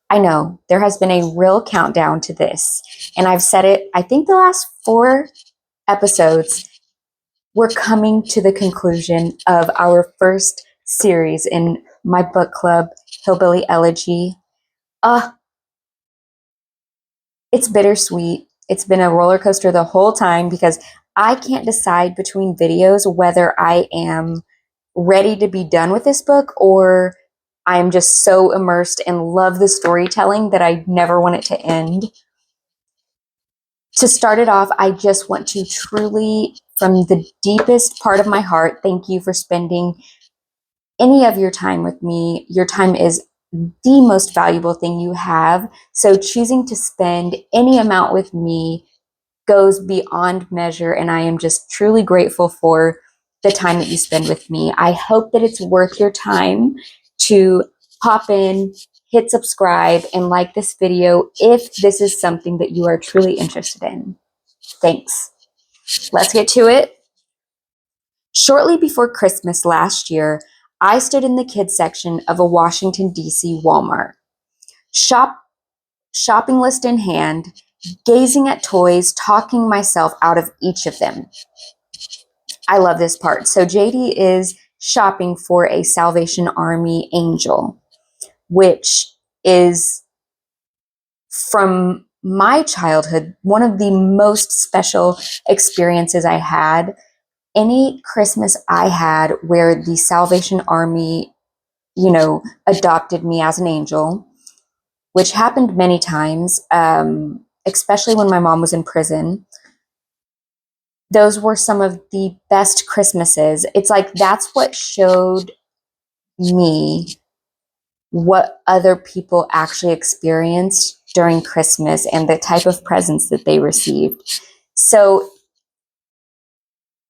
I know there has been a real countdown to this, and I've said it, I think the last 4 episodes. We're coming to the conclusion of our first series in my book club, Hillbilly Elegy. Uh, it's bittersweet. It's been a roller coaster the whole time because I can't decide between videos whether I am ready to be done with this book or I'm just so immersed and love the storytelling that I never want it to end. To start it off, I just want to truly, from the deepest part of my heart, thank you for spending any of your time with me. Your time is the most valuable thing you have. So choosing to spend any amount with me goes beyond measure, and I am just truly grateful for the time that you spend with me. I hope that it's worth your time to pop in, hit subscribe, and like this video if this is something that you are truly interested in. Thanks. Let's get to it. Shortly before Christmas last year, I stood in the kids section of a Washington, D.C. Walmart, shopping list in hand, gazing at toys, talking myself out of each of them. I love this part. So JD is shopping for a Salvation Army angel, which is, from my childhood, one of the most special experiences I had. Any Christmas I had where the Salvation Army, adopted me as an angel, which happened many times, especially when my mom was in prison. Those were some of the best Christmases. It's like that's what showed me what other people actually experienced during Christmas and the type of presents that they received. So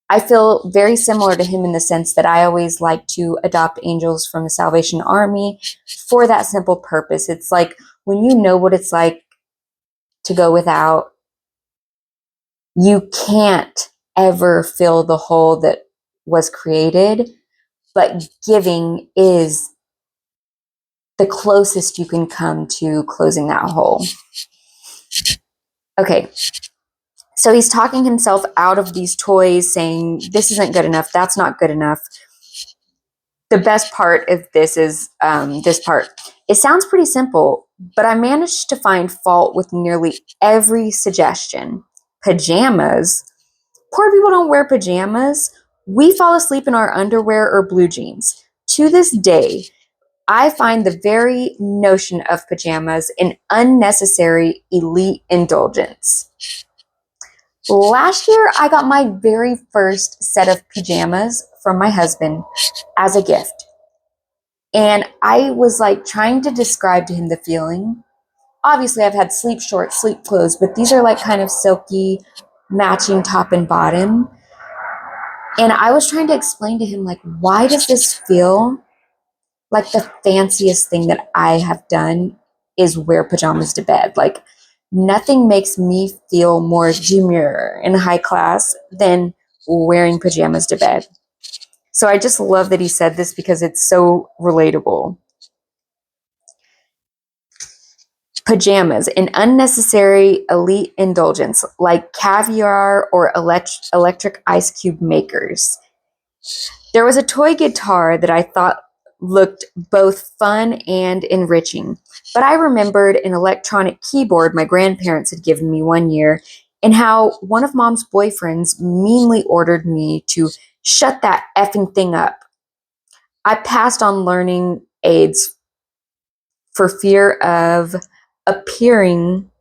I feel very similar to him in the sense that I always like to adopt angels from the Salvation Army for that simple purpose. It's like when you know what it's like to go without, you can't ever fill the hole that was created, but giving is the closest you can come to closing that hole. Okay. So he's talking himself out of these toys, saying, this isn't good enough. That's not good enough. The best part of this is this part. It sounds pretty simple, but I managed to find fault with nearly every suggestion. Pajamas? Poor people don't wear pajamas. We fall asleep in our underwear or blue jeans. To this day, I find the very notion of pajamas an unnecessary elite indulgence. Last year, I got my very first set of pajamas from my husband as a gift. And I was like trying to describe to him the feeling. Obviously, I've had sleep shorts, sleep clothes, but these are like kind of silky, matching top and bottom. And I was trying to explain to him, like, why does this feel like the fanciest thing that I have done is wear pajamas to bed? Like, nothing makes me feel more demure and high class than wearing pajamas to bed. So I just love that he said this because it's so relatable. Pajamas, an unnecessary elite indulgence like caviar or electric ice cube makers. There was a toy guitar that I thought looked both fun and enriching, but I remembered an electronic keyboard my grandparents had given me one year and how one of Mom's boyfriends meanly ordered me to shut that effing thing up. I passed on learning aids for fear of appearing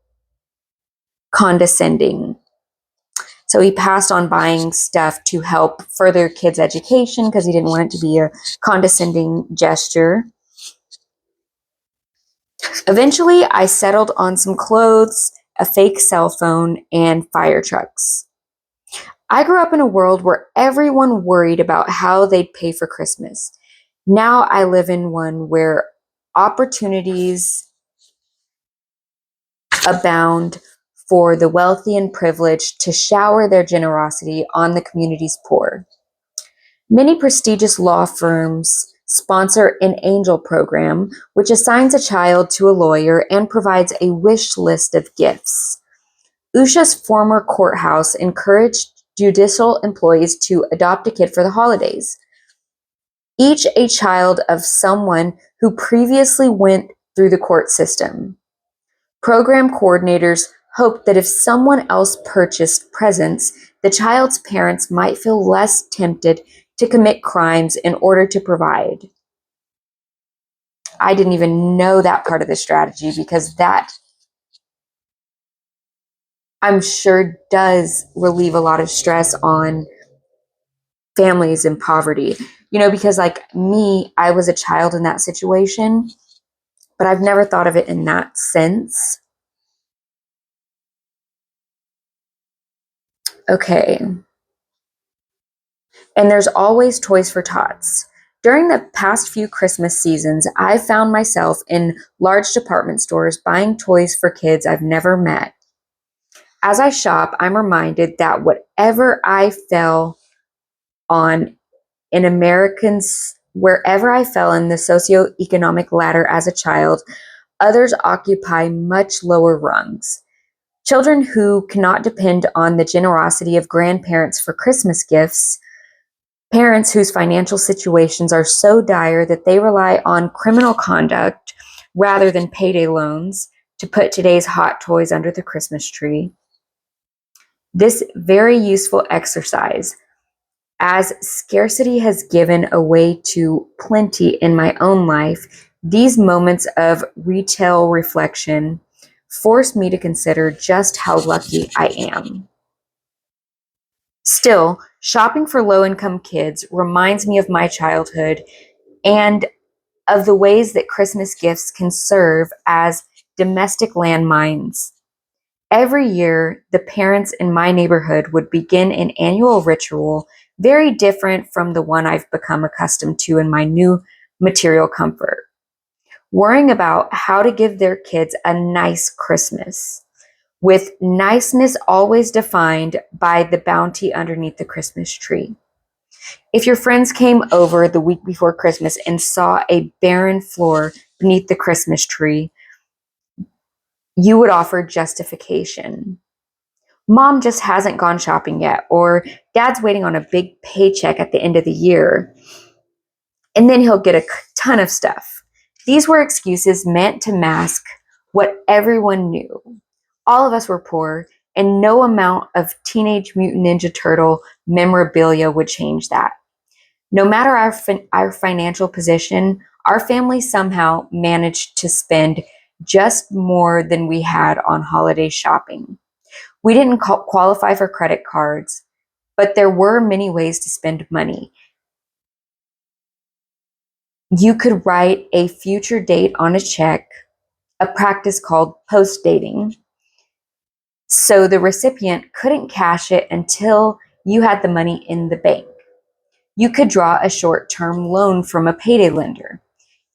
condescending. So he passed on buying stuff to help further kids' education because he didn't want it to be a condescending gesture. Eventually, I settled on some clothes, a fake cell phone, and fire trucks. I grew up in a world where everyone worried about how they'd pay for Christmas. Now I live in one where opportunities abound for the wealthy and privileged to shower their generosity on the community's poor. Many prestigious law firms sponsor an angel program, which assigns a child to a lawyer and provides a wish list of gifts. Usha's former courthouse encouraged judicial employees to adopt a kid for the holidays, each a child of someone who previously went through the court system. Program coordinators hoped that if someone else purchased presents, the child's parents might feel less tempted to commit crimes in order to provide. I didn't even know that part of the strategy, because that, I'm sure, does relieve a lot of stress on families in poverty. Because like me, I was a child in that situation, but I've never thought of it in that sense. Okay. And there's always toys for tots. During the past few Christmas seasons, I've found myself in large department stores buying toys for kids I've never met. As I shop, I'm reminded that whatever I fell on in Americans, wherever I fell in the socioeconomic ladder as a child, others occupy much lower rungs. Children who cannot depend on the generosity of grandparents for Christmas gifts, parents whose financial situations are so dire that they rely on criminal conduct rather than payday loans to put today's hot toys under the Christmas tree. This very useful exercise, as scarcity has given away to plenty in my own life, these moments of retail reflection force me to consider just how lucky I am. Still, shopping for low-income kids reminds me of my childhood and of the ways that Christmas gifts can serve as domestic landmines. Every year, the parents in my neighborhood would begin an annual ritual very different from the one I've become accustomed to in my new material comfort, worrying about how to give their kids a nice Christmas, with niceness always defined by the bounty underneath the Christmas tree. If your friends came over the week before Christmas and saw a barren floor beneath the Christmas tree, you would offer justification. Mom just hasn't gone shopping yet, or Dad's waiting on a big paycheck at the end of the year, and then he'll get a ton of stuff. These were excuses meant to mask what everyone knew. All of us were poor, and no amount of Teenage Mutant Ninja Turtle memorabilia would change that. No matter our financial position, our family somehow managed to spend just more than we had on holiday shopping. We didn't qualify for credit cards, but there were many ways to spend money. You could write a future date on a check, a practice called post dating, so the recipient couldn't cash it until you had the money in the bank. You could draw a short-term loan from a payday lender.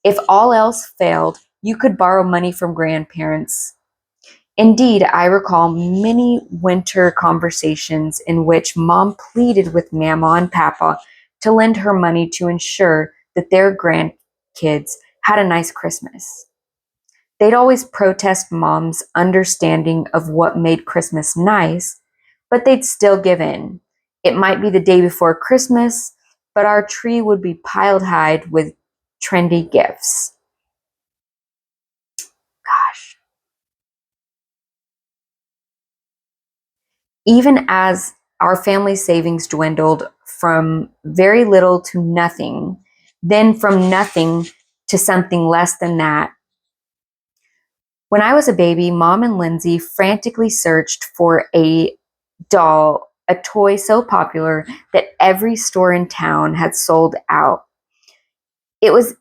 If all else failed, you could borrow money from grandparents. Indeed, I recall many winter conversations in which Mom pleaded with Mama and Papa to lend her money to ensure that their grandkids had a nice Christmas. They'd always protest Mom's understanding of what made Christmas nice, but they'd still give in. It might be the day before Christmas, but our tree would be piled high with trendy gifts. Gosh. Even as our family savings dwindled from very little to nothing, then from nothing to something less than that. When I was a baby, Mom and Lindsay frantically searched for a doll, a toy so popular that every store in town had sold out. It was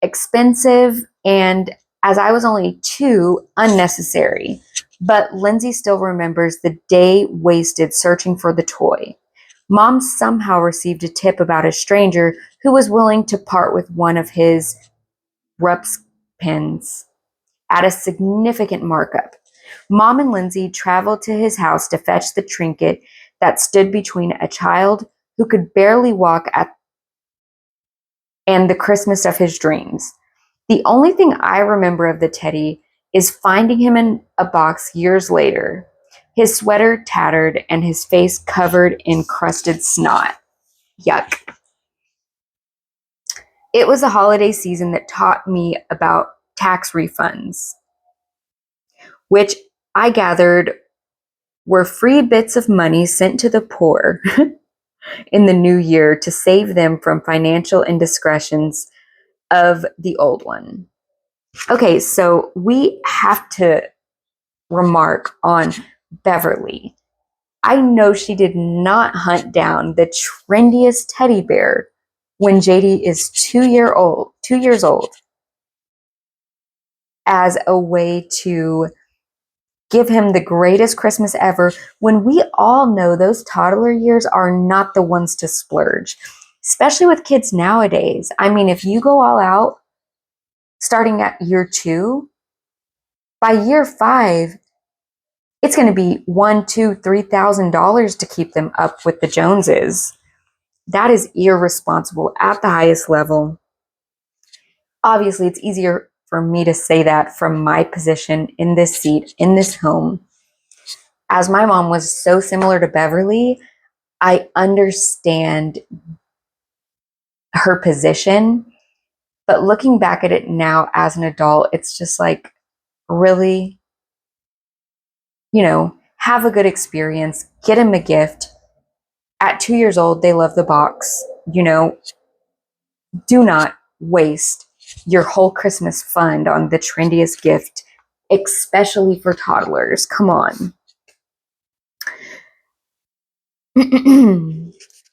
expensive, and as I was only 2, unnecessary. But Lindsay still remembers the day wasted searching for the toy. Mom somehow received a tip about a stranger who was willing to part with one of his Rups pens at a significant markup. Mom and Lindsay traveled to his house to fetch the trinket that stood between a child who could barely walk at and the Christmas of his dreams. The only thing I remember of the teddy is finding him in a box years later, his sweater tattered and his face covered in crusted snot. Yuck. It was a holiday season that taught me about tax refunds, which I gathered were free bits of money sent to the poor in the new year to save them from financial indiscretions of the old one. Okay, so we have to remark on Beverly. I know she did not hunt down the trendiest teddy bear when JD is 2 years old, as a way to give him the greatest Christmas ever, when we all know those toddler years are not the ones to splurge, especially with kids nowadays. I mean, if you go all out starting at year 2, by year 5, it's going to be $1,000, $2,000, $3,000 to keep them up with the Joneses. That is irresponsible at the highest level. Obviously, it's easier for me to say that from my position in this seat, in this home. As my mom was so similar to Beverly, I understand her position. But looking back at it now as an adult, it's just like, really, have a good experience, get him a gift. At 2 years old, they love the box. Do not waste your whole Christmas fund on the trendiest gift, especially for toddlers. Come on.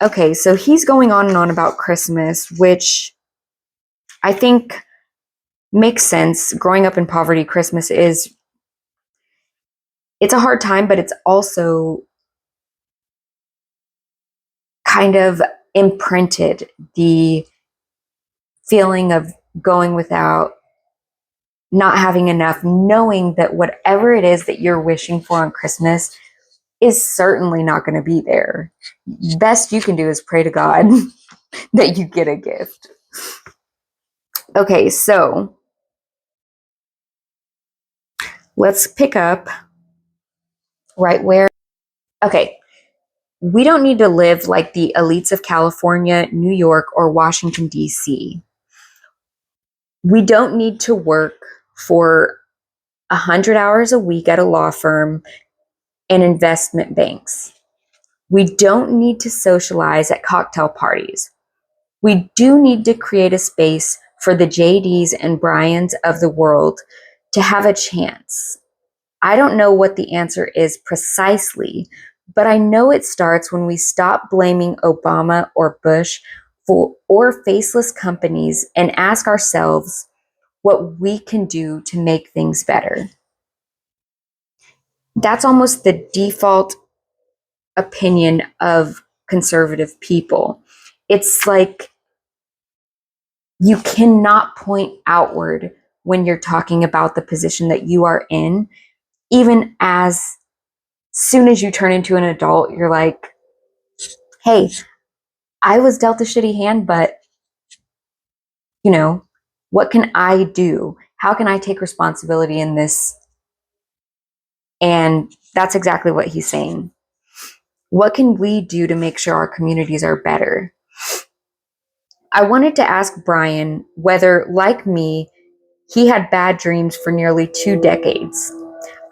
Okay, so he's going on and on about Christmas, which I think makes sense. Growing up in poverty, Christmas it's a hard time, but it's also kind of imprinted the feeling of going without, not having enough, knowing that whatever it is that you're wishing for on Christmas is certainly not going to be there. Best you can do is pray to God that you get a gift. Okay, so let's pick up right where. Okay, we don't need to live like the elites of California, New York, or Washington, D.C. We don't need to work for 100 hours a week at a law firm and investment banks. We don't need to socialize at cocktail parties. We do need to create a space for the JDs and Bryans of the world to have a chance. I don't know what the answer is precisely, but I know it starts when we stop blaming Obama or Bush or faceless companies and ask ourselves what we can do to make things better. That's almost the default opinion of conservative people. It's like you cannot point outward when you're talking about the position that you are in. Even as soon as you turn into an adult, you're like, hey, I was dealt a shitty hand, but what can I do? How can I take responsibility in this? And that's exactly what he's saying. What can we do to make sure our communities are better? I wanted to ask Brian whether, like me, he had bad dreams for nearly 2 decades.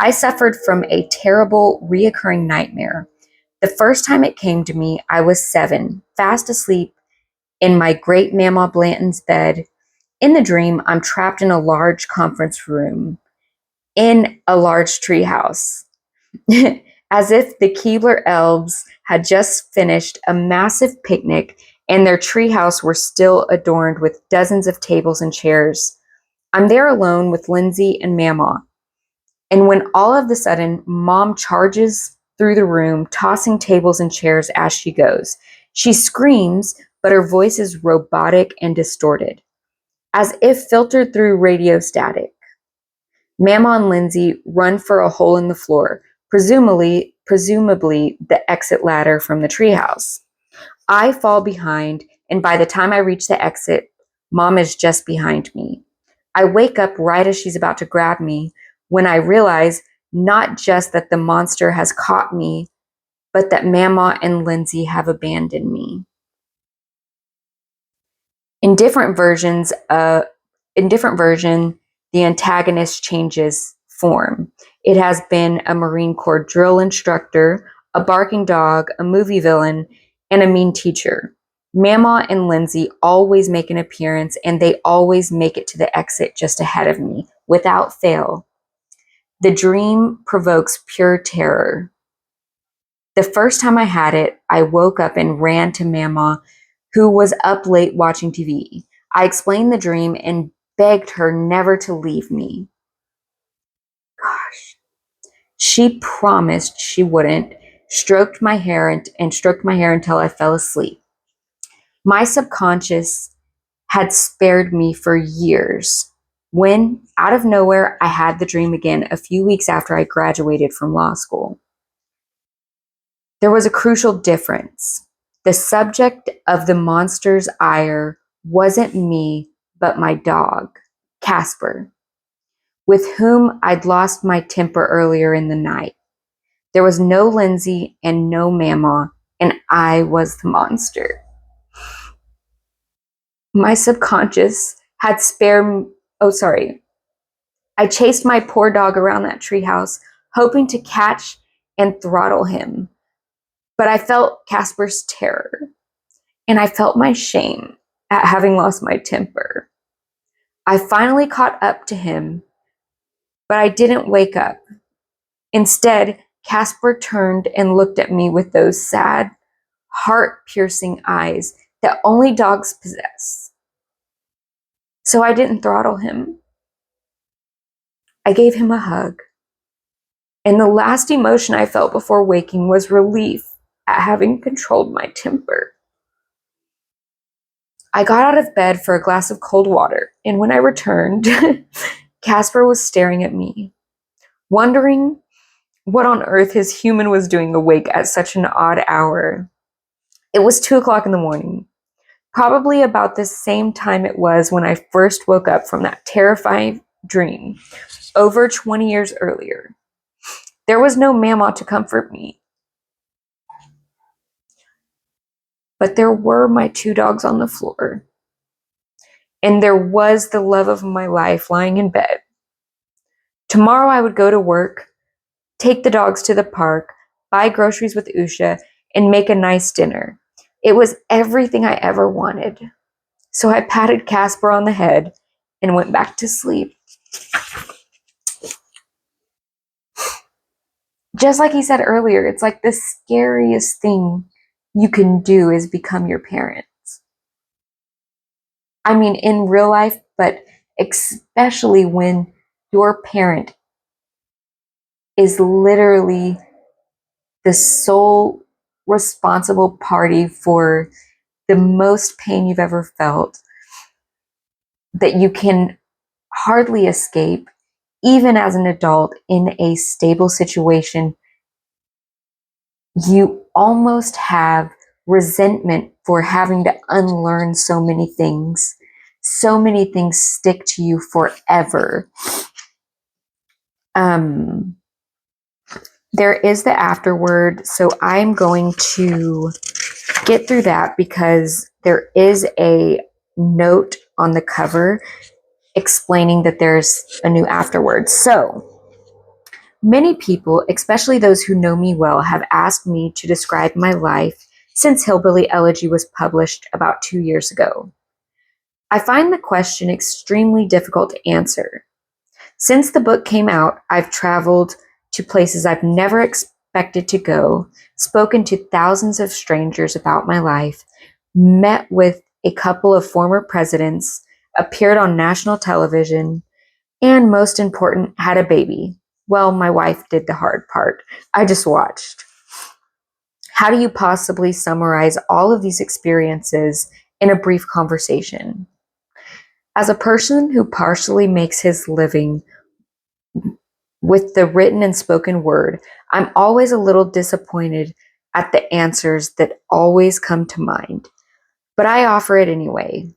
I suffered from a terrible, reoccurring nightmare. The first time it came to me, I was 7, fast asleep in my great Mama Blanton's bed. In the dream, I'm trapped in a large conference room in a large treehouse. As if the Keebler elves had just finished a massive picnic and their treehouse were still adorned with dozens of tables and chairs. I'm there alone with Lindsay and Mama. And when all of a sudden, Mom charges through the room, tossing tables and chairs as she goes. She screams, but her voice is robotic and distorted, as if filtered through radio static. Mama and Lindsay run for a hole in the floor, presumably the exit ladder from the treehouse. I fall behind, and by the time I reach the exit, Mom is just behind me. I wake up right as she's about to grab me when I realize not just that the monster has caught me, but that Mama and Lindsay have abandoned me. In different versions, the antagonist changes form. It has been a Marine Corps drill instructor, a barking dog, a movie villain, and a mean teacher. Mama and Lindsay always make an appearance, and they always make it to the exit just ahead of me, without fail. The dream provokes pure terror. The first time I had it, I woke up and ran to Mama, who was up late watching TV. I explained the dream and begged her never to leave me. Gosh. She promised she wouldn't, stroked my hair and stroked my hair until I fell asleep. My subconscious had spared me for years. When, out of nowhere, I had the dream again a few weeks after I graduated from law school. There was a crucial difference. The subject of the monster's ire wasn't me, but my dog, Casper, with whom I'd lost my temper earlier in the night. There was no Lindsay and no Mama, and I was the monster. My subconscious had spared. Oh, sorry. I chased my poor dog around that treehouse, hoping to catch and throttle him. But I felt Casper's terror, and I felt my shame at having lost my temper. I finally caught up to him, but I didn't wake up. Instead, Casper turned and looked at me with those sad, heart-piercing eyes that only dogs possess. So I didn't throttle him. I gave him a hug. And the last emotion I felt before waking was relief at having controlled my temper. I got out of bed for a glass of cold water, and when I returned, Casper was staring at me, wondering what on earth his human was doing awake at such an odd hour. It was 2 o'clock in the morning, probably about the same time it was when I first woke up from that terrifying dream over 20 years earlier. There was no Mama to comfort me, but there were my 2 dogs on the floor, and there was the love of my life lying in bed. Tomorrow I would go to work, take the dogs to the park, buy groceries with Usha, and make a nice dinner. It was everything I ever wanted. So I patted Casper on the head and went back to sleep. Just like he said earlier, it's like the scariest thing you can do is become your parents. I mean, in real life, but especially when your parent is literally the sole responsible party for the most pain you've ever felt, that you can hardly escape, even as an adult in a stable situation. You almost have resentment for having to unlearn so many things. So many things stick to you forever. There is the afterword, so I'm going to get through that because there is a note on the cover explaining that there's a new afterword. So, many people, especially those who know me well, have asked me to describe my life since Hillbilly Elegy was published about 2 years ago. I find the question extremely difficult to answer. Since the book came out, I've traveled to places I've never expected to go, spoken to thousands of strangers about my life, met with a couple of former presidents, appeared on national television, and most important, had a baby. Well, my wife did the hard part. I just watched. How do you possibly summarize all of these experiences in a brief conversation? As a person who partially makes his living with the written and spoken word, I'm always a little disappointed at the answers that always come to mind. But I offer it anyway.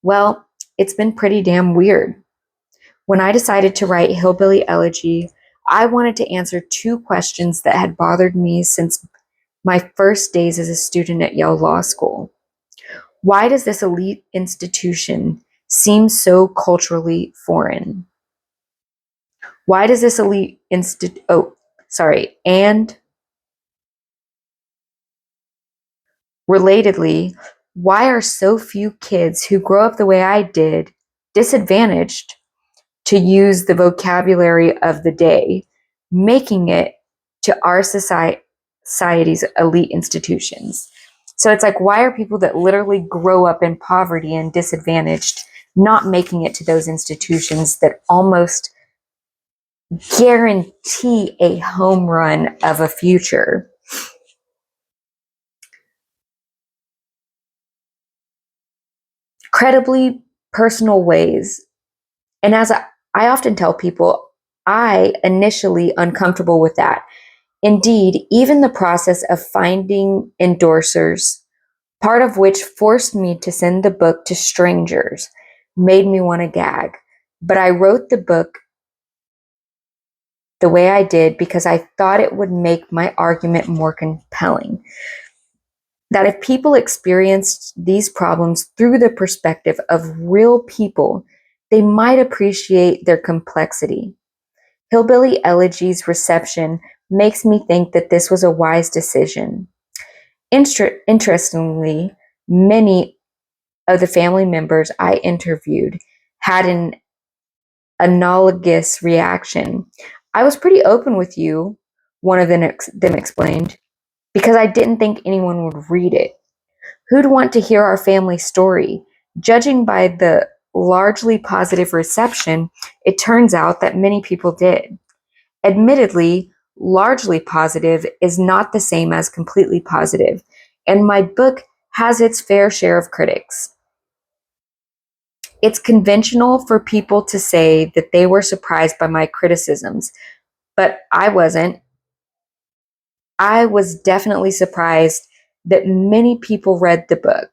Well, it's been pretty damn weird. When I decided to write Hillbilly Elegy, I wanted to answer two questions that had bothered me since my first days as a student at Yale Law School. Why does this elite institution seem so culturally foreign? Why does this elite and relatedly, why are so few kids who grow up the way I did disadvantaged to use the vocabulary of the day, making it to our society's elite institutions? So it's like, why are people that literally grow up in poverty and disadvantaged not making it to those institutions that almost guarantee a home run of a future? Credibly personal ways. And I often tell people, I initially uncomfortable with that. Indeed, even the process of finding endorsers, part of which forced me to send the book to strangers, made me want to gag. But I wrote the book the way I did because I thought it would make my argument more compelling. That if people experienced these problems through the perspective of real people, they might appreciate their complexity. Hillbilly Elegy's reception makes me think that this was a wise decision. Interestingly, many of the family members I interviewed had an analogous reaction. I was pretty open with you, one of them explained, because I didn't think anyone would read it. Who'd want to hear our family story? Judging by the largely positive reception, it turns out that many people did. Admittedly, largely positive is not the same as completely positive, and my book has its fair share of critics. It's conventional for people to say that they were surprised by my criticisms, but I wasn't. I was definitely surprised that many people read the book.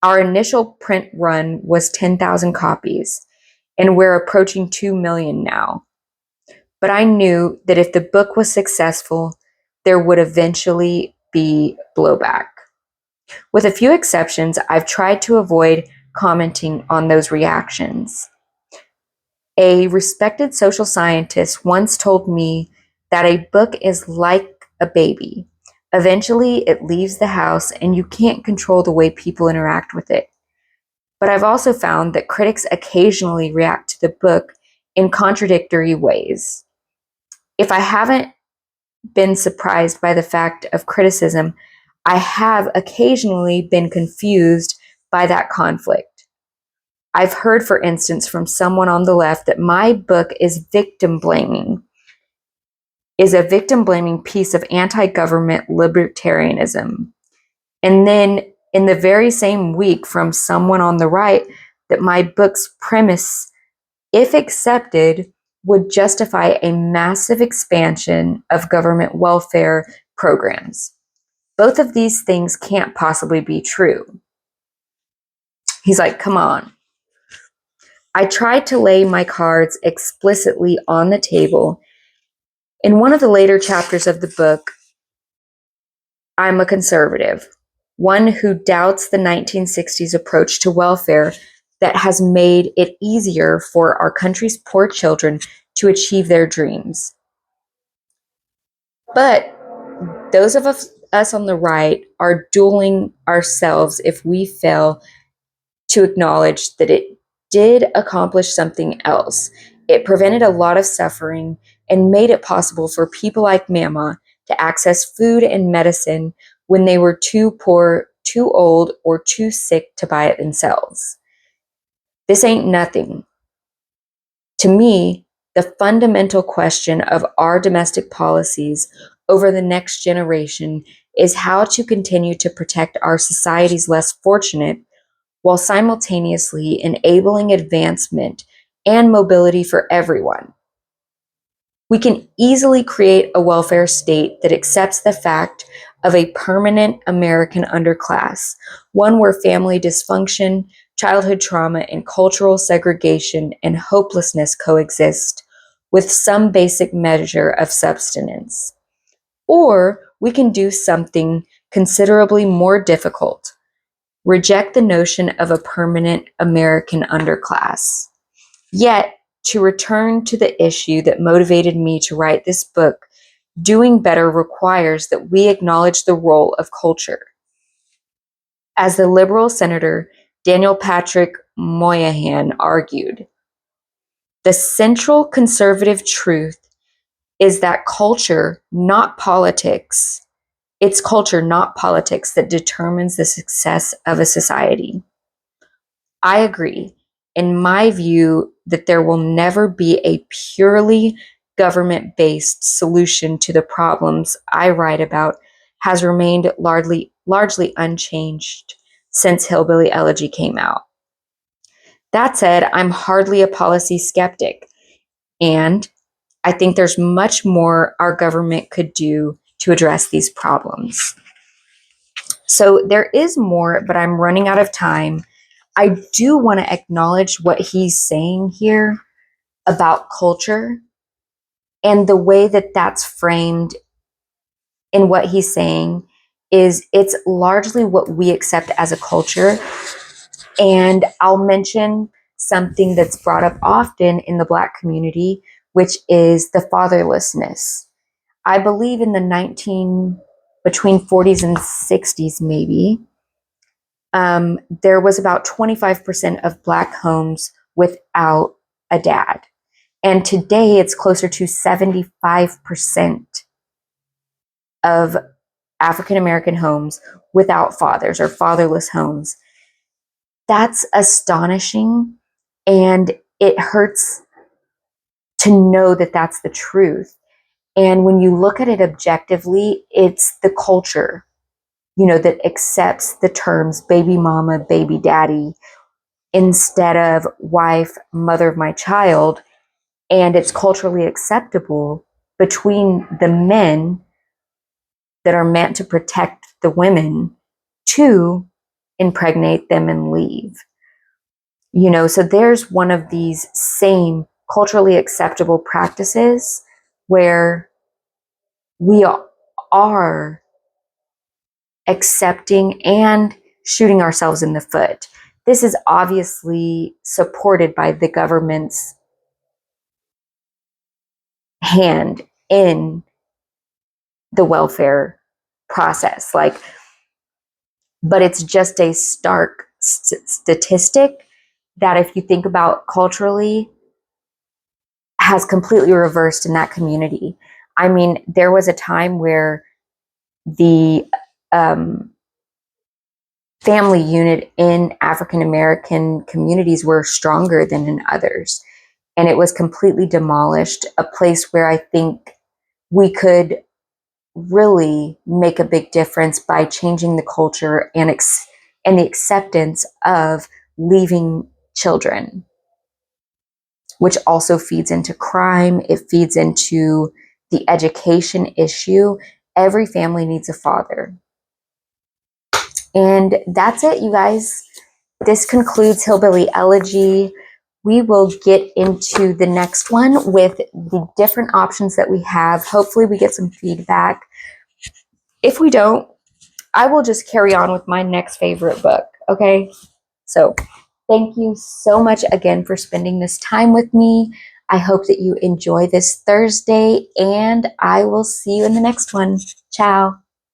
Our initial print run was 10,000 copies, and we're approaching 2 million now. But I knew that if the book was successful, there would eventually be blowback. With a few exceptions, I've tried to avoid commenting on those reactions. A respected social scientist once told me that a book is like a baby. Eventually, it leaves the house and you can't control the way people interact with it. But I've also found that critics occasionally react to the book in contradictory ways. If I haven't been surprised by the fact of criticism, I have occasionally been confused by that conflict. I've heard, for instance, from someone on the left that my book is a victim blaming piece of anti government libertarianism. And then in the very same week, from someone on the right, that my book's premise, if accepted, would justify a massive expansion of government welfare programs. Both of these things can't possibly be true. He's like, come on. I tried to lay my cards explicitly on the table. In one of the later chapters of the book, I'm a conservative, one who doubts the 1960s approach to welfare that has made it easier for our country's poor children to achieve their dreams. But those of us on the right are dueling ourselves if we fail to acknowledge that it did accomplish something else. It prevented a lot of suffering and made it possible for people like Mama to access food and medicine when they were too poor, too old, or too sick to buy it themselves. This ain't nothing. To me, the fundamental question of our domestic policies over the next generation is how to continue to protect our society's less fortunate while simultaneously enabling advancement and mobility for everyone. We can easily create a welfare state that accepts the fact of a permanent American underclass, one where family dysfunction, childhood trauma and cultural segregation and hopelessness coexist with some basic measure of substance. Or we can do something considerably more difficult, reject the notion of a permanent American underclass. Yet, to return to the issue that motivated me to write this book, doing better requires that we acknowledge the role of culture. As the Liberal Senator Daniel Patrick Moynihan argued, the central conservative truth is that culture, not politics, it's culture, not politics, that determines the success of a society. I agree. In my view, that there will never be a purely government-based solution to the problems I write about has remained largely unchanged since Hillbilly Elegy came out. That said, I'm hardly a policy skeptic, and I think there's much more our government could do to address these problems. So there is more, but I'm running out of time. I do want to acknowledge what he's saying here about culture and the way that that's framed in what he's saying is it's largely what we accept as a culture. And I'll mention something that's brought up often in the Black community, which is the fatherlessness. I believe in the between 40s and 60s, maybe, there was about 25% of Black homes without a dad. And today it's closer to 75% of African American homes without fathers or fatherless homes. That's astonishing. And it hurts to know that that's the truth. And when you look at it objectively, it's the culture, that accepts the terms baby mama, baby daddy, instead of wife, mother of my child. And it's culturally acceptable between the men that are meant to protect the women to impregnate them and leave. So there's one of these same culturally acceptable practices where we are accepting and shooting ourselves in the foot. This is obviously supported by the government's hand in the welfare process. But it's just a stark statistic that, if you think about culturally, has completely reversed in that community. I mean, there was a time where the family unit in African American communities were stronger than in others. And it was completely demolished, a place where I think we could really make a big difference by changing the culture and the acceptance of leaving children, which also feeds into crime. It feeds into the education issue. Every family needs a father. And that's it, you guys. This concludes Hillbilly Elegy. We will get into the next one with the different options that we have. Hopefully we get some feedback. If we don't, I will just carry on with my next favorite book, okay? So thank you so much again for spending this time with me. I hope that you enjoy this Thursday, and I will see you in the next one. Ciao.